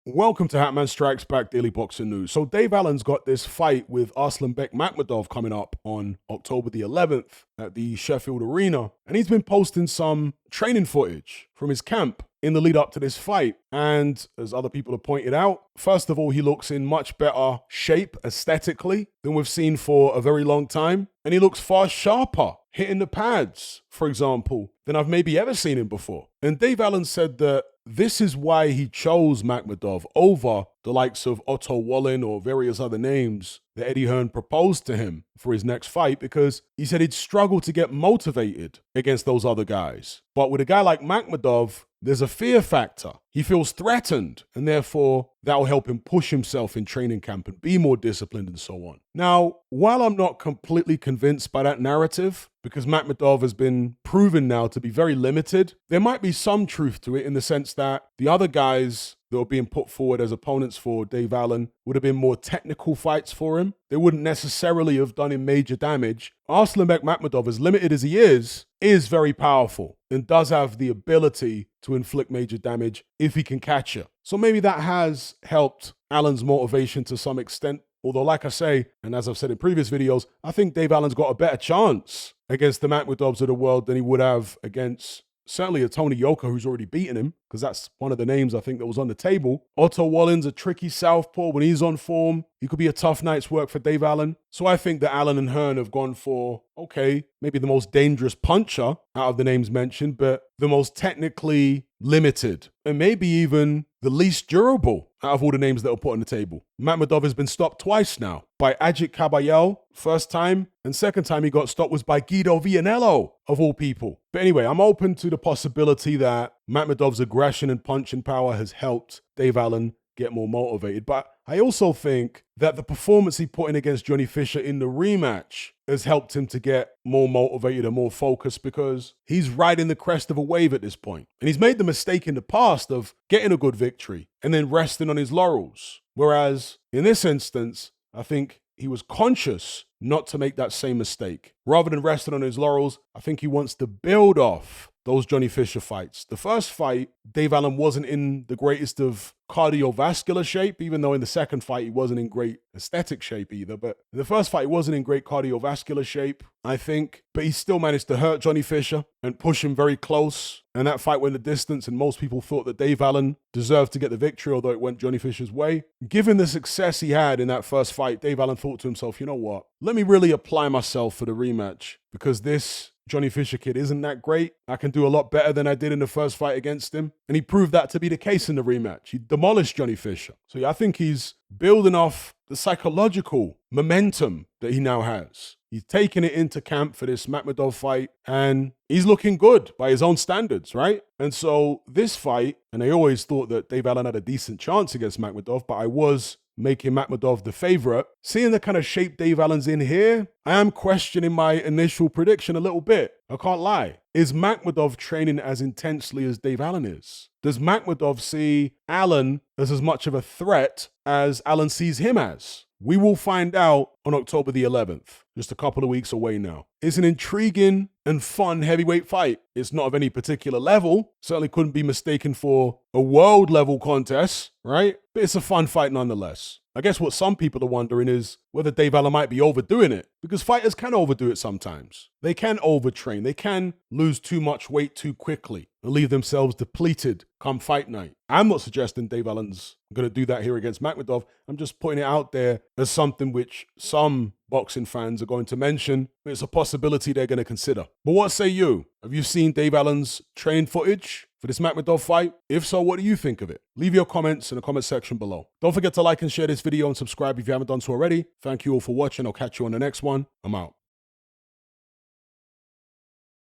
Welcome to Hatman Strikes Back Daily Boxing News. So Dave Allen's got this fight with Arslanbek Makhmudov coming up on October the 11th at the Sheffield Arena. And he's been posting some training footage from his camp in the lead up to this fight. And as other people have pointed out, first of all, he looks in much better shape aesthetically than we've seen for a very long time. And he looks far sharper, hitting the pads, for example, than I've maybe ever seen him before. And Dave Allen said that this is why he chose Makhmudov over the likes of Otto Wallin or various other names that Eddie Hearn proposed to him for his next fight, because he said he'd struggle to get motivated against those other guys. But with a guy like Makhmudov, there's a fear factor. He feels threatened, and therefore that will help him push himself in training camp and be more disciplined and so on. Now, while I'm not completely convinced by that narrative, because Makhmudov has been proven now to be very limited, there might be some truth to it in the sense that the other guys that were being put forward as opponents for Dave Allen would have been more technical fights for him. They wouldn't necessarily have done him major damage. Arslanbek Makhmudov, as limited as he is very powerful and does have the ability to inflict major damage if he can catch you. So maybe that has helped Allen's motivation to some extent. Although, like I say, and as I've said in previous videos, I think Dave Allen's got a better chance against the Makhmudovs of the world than he would have against certainly a Tony Yoka who's already beaten him, because that's one of the names I think that was on the table. Otto Wallin's a tricky southpaw. When he's on form, he could be a tough night's work for Dave Allen. So I think that Allen and Hearn have gone for, okay, maybe the most dangerous puncher out of the names mentioned, but the most technically limited, and maybe even the least durable out of all the names that were put on the table. Makhmudov has been stopped twice now, by Ajit Kabayel, first time, and second time he got stopped was by Guido Vianello, of all people. But anyway, I'm open to the possibility that Makhmudov's aggression and punching power has helped Dave Allen get more motivated. But I also think that the performance he put in against Johnny Fisher in the rematch has helped him to get more motivated and more focused, because he's riding the crest of a wave at this point. And he's made the mistake in the past of getting a good victory and then resting on his laurels. Whereas in this instance, I think he was conscious not to make that same mistake. Rather than resting on his laurels, I think he wants to build off those Johnny Fisher fights. The first fight, Dave Allen wasn't in the greatest of cardiovascular shape, even though in the second fight he wasn't in great aesthetic shape either. But in the first fight, he wasn't in great cardiovascular shape, I think. But he still managed to hurt Johnny Fisher and push him very close. And that fight went the distance, and most people thought that Dave Allen deserved to get the victory, although it went Johnny Fisher's way. Given the success he had in that first fight, Dave Allen thought to himself, you know what? Let me really apply myself for the rematch, because this Johnny Fisher kid isn't that great. I can do a lot better than I did in the first fight against him. And he proved that to be the case in the rematch. He demolished Johnny Fisher. So yeah, I think he's building off the psychological momentum that he now has. He's taking it into camp for this Makhmudov fight, and he's looking good by his own standards, right? And so this fight, and I always thought that Dave Allen had a decent chance against Makhmudov, but I was making Makhmudov the favorite. Seeing the kind of shape Dave Allen's in here, I am questioning my initial prediction a little bit. I can't lie. Is Makhmudov training as intensely as Dave Allen is? Does Makhmudov see Allen as much of a threat as Allen sees him as? We will find out on October the 11th, just a couple of weeks away now. It's an intriguing and fun heavyweight fight. It's not of any particular level. Certainly couldn't be mistaken for a world level contest, right? But it's a fun fight nonetheless. I guess what some people are wondering is whether Dave Allen might be overdoing it, because fighters can overdo it sometimes. They can overtrain. They can lose too much weight too quickly and leave themselves depleted come fight night. I'm not suggesting Dave Allen's going to do that here against Makhmudov. I'm just putting it out there as something which some boxing fans are going to mention. It's a possibility they're going to consider. But what say you? Have you seen Dave Allen's training footage for this Makhmudov fight? If so, what do you think of it? Leave your comments in the comment section below. Don't forget to like and share this video and subscribe if you haven't done so already. Thank you all for watching. I'll catch you on the next one. I'm out.